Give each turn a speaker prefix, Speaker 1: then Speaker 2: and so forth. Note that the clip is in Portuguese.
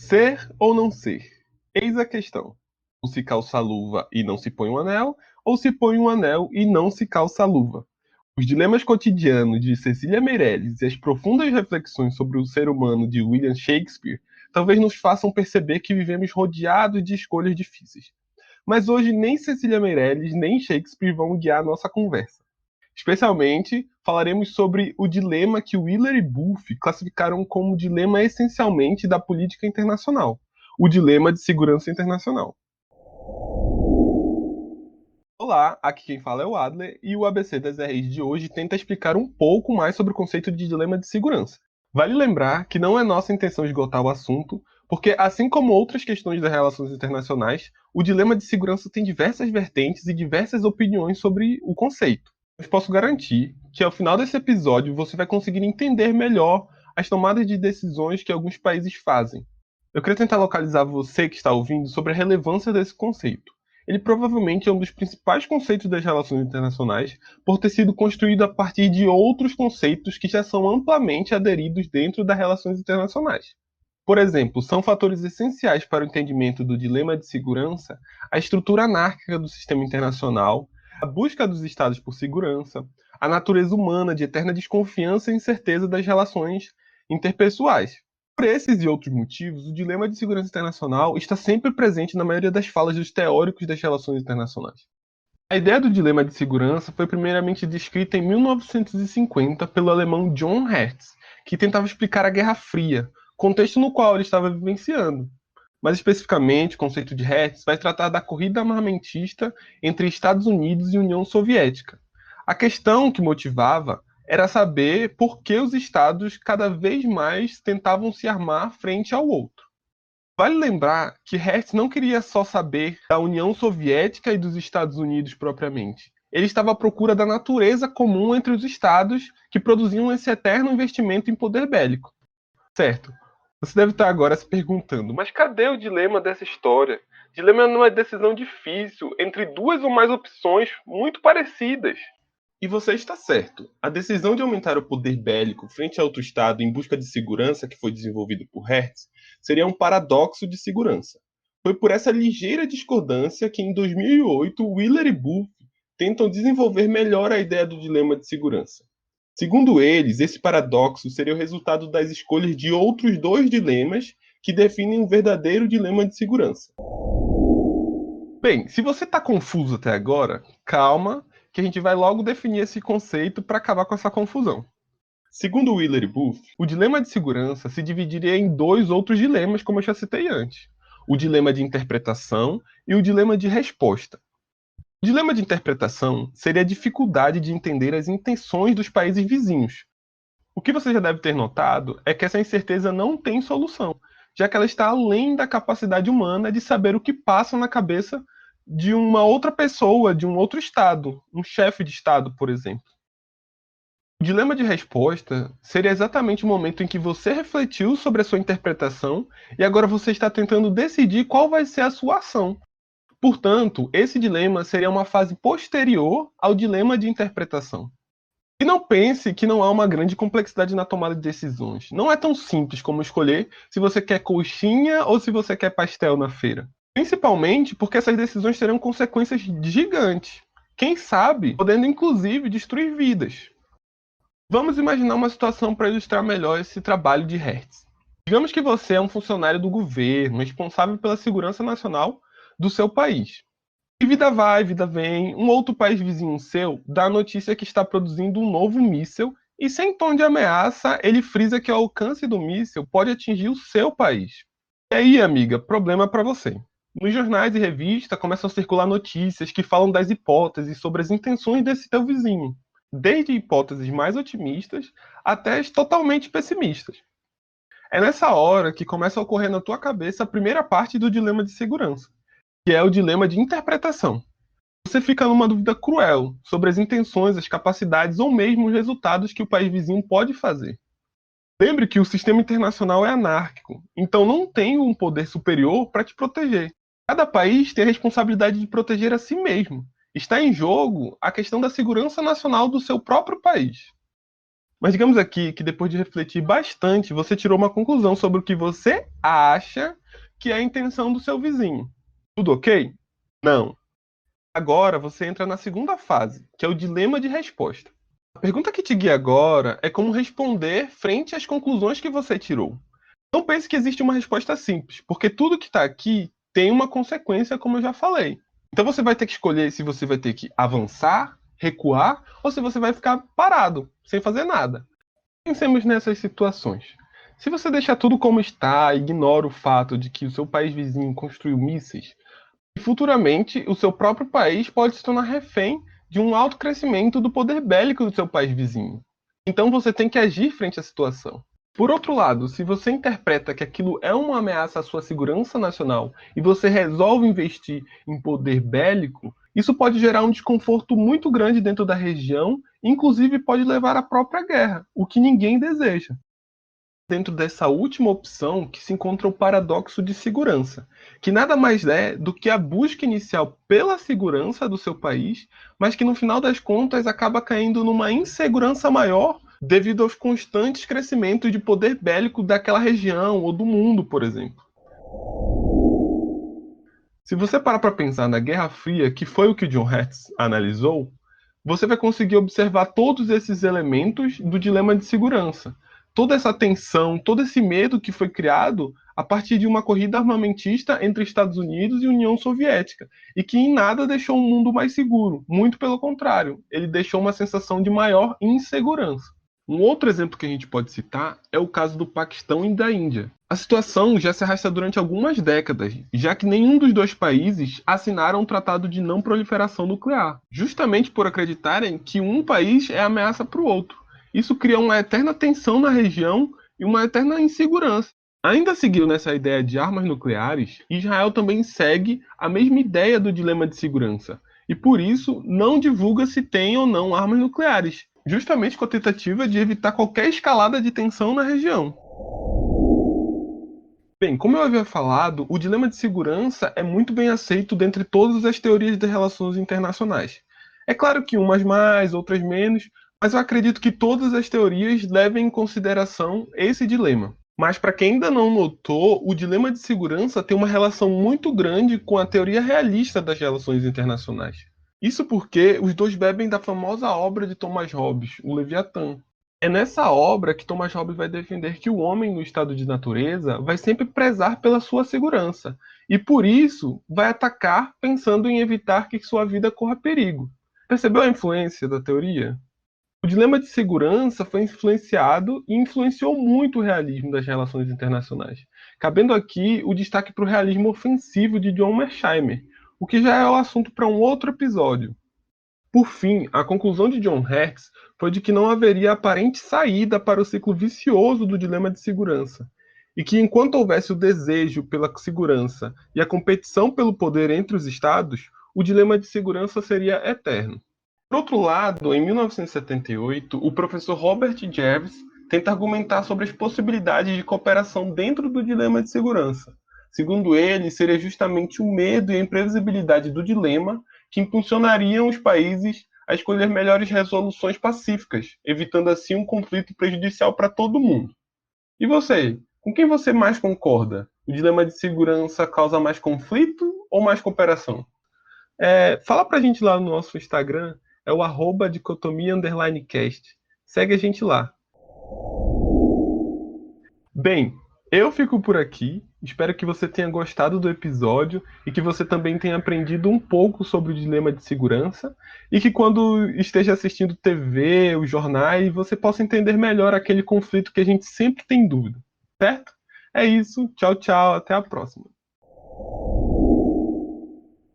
Speaker 1: Ser ou não ser? Eis a questão. Ou se calça a luva e não se põe um anel, ou se põe um anel e não se calça a luva. Os dilemas cotidianos de Cecília Meirelles e as profundas reflexões sobre o ser humano de William Shakespeare talvez nos façam perceber que vivemos rodeados de escolhas difíceis. Mas hoje nem Cecília Meirelles nem Shakespeare vão guiar a nossa conversa. Especialmente, falaremos sobre o dilema que Wheeler e Bulff classificaram como dilema essencialmente da política internacional, o dilema de segurança internacional. Olá, aqui quem fala é o Adler e o ABC das RIs de hoje tenta explicar um pouco mais sobre o conceito de dilema de segurança. Vale lembrar que não é nossa intenção esgotar o assunto, porque assim como outras questões das relações internacionais, o dilema de segurança tem diversas vertentes e diversas opiniões sobre o conceito. Mas posso garantir que ao final desse episódio você vai conseguir entender melhor as tomadas de decisões que alguns países fazem. Eu queria tentar localizar você que está ouvindo sobre a relevância desse conceito. Ele provavelmente é um dos principais conceitos das relações internacionais, por ter sido construído a partir de outros conceitos que já são amplamente aderidos dentro das relações internacionais. Por exemplo, são fatores essenciais para o entendimento do dilema de segurança a estrutura anárquica do sistema internacional, a busca dos estados por segurança, a natureza humana de eterna desconfiança e incerteza das relações interpessoais. Por esses e outros motivos, o dilema de segurança internacional está sempre presente na maioria das falas dos teóricos das relações internacionais. A ideia do dilema de segurança foi primeiramente descrita em 1950 pelo alemão John Hertz, que tentava explicar a Guerra Fria, contexto no qual ele estava vivenciando. Mais especificamente, o conceito de Hertz vai tratar da corrida armamentista entre Estados Unidos e União Soviética. A questão que motivava era saber por que os estados cada vez mais tentavam se armar frente ao outro. Vale lembrar que Hertz não queria só saber da União Soviética e dos Estados Unidos propriamente. Ele estava à procura da natureza comum entre os estados que produziam esse eterno investimento em poder bélico. Certo. Você deve estar agora se perguntando, mas cadê o dilema dessa história? Dilema é uma decisão difícil entre duas ou mais opções muito parecidas. E você está certo. A decisão de aumentar o poder bélico frente a outro Estado em busca de segurança que foi desenvolvido por Hertz seria um paradoxo de segurança. Foi por essa ligeira discordância que em 2008 Wheeler e Bulff tentam desenvolver melhor a ideia do dilema de segurança. Segundo eles, esse paradoxo seria o resultado das escolhas de outros dois dilemas que definem um verdadeiro dilema de segurança. Bem, se você está confuso até agora, calma, que a gente vai logo definir esse conceito para acabar com essa confusão. Segundo Wheeler e Bulff, o dilema de segurança se dividiria em dois outros dilemas, como eu já citei antes: o dilema de interpretação e o dilema de resposta. O dilema de interpretação seria a dificuldade de entender as intenções dos países vizinhos. O que você já deve ter notado é que essa incerteza não tem solução, já que ela está além da capacidade humana de saber o que passa na cabeça de uma outra pessoa, de um outro estado, um chefe de estado, por exemplo. O dilema de resposta seria exatamente o momento em que você refletiu sobre a sua interpretação e agora você está tentando decidir qual vai ser a sua ação. Portanto, esse dilema seria uma fase posterior ao dilema de interpretação. E não pense que não há uma grande complexidade na tomada de decisões. Não é tão simples como escolher se você quer coxinha ou se você quer pastel na feira. Principalmente porque essas decisões terão consequências gigantes. Quem sabe, podendo inclusive destruir vidas. Vamos imaginar uma situação para ilustrar melhor esse trabalho de Hertz. Digamos que você é um funcionário do governo, responsável pela segurança nacional do seu país. E vida vai, vida vem, um outro país vizinho seu dá a notícia que está produzindo um novo míssil e, sem tom de ameaça, ele frisa que o alcance do míssil pode atingir o seu país. E aí, amiga, problema para você. Nos jornais e revistas começam a circular notícias que falam das hipóteses sobre as intenções desse teu vizinho, desde hipóteses mais otimistas até as totalmente pessimistas. É nessa hora que começa a ocorrer na tua cabeça a primeira parte do dilema de segurança, que é o dilema de interpretação. Você fica numa dúvida cruel sobre as intenções, as capacidades ou mesmo os resultados que o país vizinho pode fazer. Lembre que o sistema internacional é anárquico, então não tem um poder superior para te proteger. Cada país tem a responsabilidade de proteger a si mesmo. Está em jogo a questão da segurança nacional do seu próprio país. Mas digamos aqui que depois de refletir bastante, você tirou uma conclusão sobre o que você acha que é a intenção do seu vizinho. Tudo ok? Não. Agora você entra na segunda fase, que é o dilema de resposta. A pergunta que te guia agora é como responder frente às conclusões que você tirou. Não pense que existe uma resposta simples, porque tudo que está aqui tem uma consequência, como eu já falei. Então você vai ter que escolher se você vai ter que avançar, recuar, ou se você vai ficar parado, sem fazer nada. Pensemos nessas situações. Se você deixar tudo como está e ignora o fato de que o seu país vizinho construiu mísseis, e futuramente o seu próprio país pode se tornar refém de um alto crescimento do poder bélico do seu país vizinho. Então você tem que agir frente à situação. Por outro lado, se você interpreta que aquilo é uma ameaça à sua segurança nacional e você resolve investir em poder bélico, isso pode gerar um desconforto muito grande dentro da região, inclusive pode levar à própria guerra, o que ninguém deseja. Dentro dessa última opção que se encontra o paradoxo de segurança, que nada mais é do que a busca inicial pela segurança do seu país, mas que no final das contas acaba caindo numa insegurança maior devido aos constantes crescimentos de poder bélico daquela região ou do mundo, por exemplo. Se você parar para pensar na Guerra Fria, que foi o que John Hertz analisou, você vai conseguir observar todos esses elementos do dilema de segurança. Toda essa tensão, todo esse medo que foi criado a partir de uma corrida armamentista entre Estados Unidos e União Soviética, e que em nada deixou o mundo mais seguro, muito pelo contrário, ele deixou uma sensação de maior insegurança. Um outro exemplo que a gente pode citar é o caso do Paquistão e da Índia. A situação já se arrasta durante algumas décadas, já que nenhum dos dois países assinaram um tratado de não proliferação nuclear, justamente por acreditarem que um país é ameaça para o outro. Isso cria uma eterna tensão na região e uma eterna insegurança. Ainda seguindo nessa ideia de armas nucleares, Israel também segue a mesma ideia do dilema de segurança, e por isso não divulga se tem ou não armas nucleares, justamente com a tentativa de evitar qualquer escalada de tensão na região. Bem, como eu havia falado, o dilema de segurança é muito bem aceito dentre todas as teorias de relações internacionais. É claro que umas mais, outras menos, mas eu acredito que todas as teorias levem em consideração esse dilema. Mas para quem ainda não notou, o dilema de segurança tem uma relação muito grande com a teoria realista das relações internacionais. Isso porque os dois bebem da famosa obra de Thomas Hobbes, o Leviatã. É nessa obra que Thomas Hobbes vai defender que o homem no estado de natureza vai sempre prezar pela sua segurança e por isso vai atacar pensando em evitar que sua vida corra perigo. Percebeu a influência da teoria? O dilema de segurança foi influenciado e influenciou muito o realismo das relações internacionais, cabendo aqui o destaque para o realismo ofensivo de John Mearsheimer, o que já é o assunto para um outro episódio. Por fim, a conclusão de John Hertz foi de que não haveria aparente saída para o ciclo vicioso do dilema de segurança, e que enquanto houvesse o desejo pela segurança e a competição pelo poder entre os estados, o dilema de segurança seria eterno. Por outro lado, em 1978, o professor Robert Jarvis tenta argumentar sobre as possibilidades de cooperação dentro do dilema de segurança. Segundo ele, seria justamente o medo e a imprevisibilidade do dilema que impulsionariam os países a escolher melhores resoluções pacíficas, evitando assim um conflito prejudicial para todo mundo. E você? Com quem você mais concorda? O dilema de segurança causa mais conflito ou mais cooperação? Fala pra gente lá no nosso Instagram, é o @dicotomia_cast. Segue a gente lá. Bem, eu fico por aqui. Espero que você tenha gostado do episódio e que você também tenha aprendido um pouco sobre o dilema de segurança e que quando esteja assistindo TV, os jornais, você possa entender melhor aquele conflito que a gente sempre tem dúvida, certo? É isso. Tchau, tchau. Até a próxima.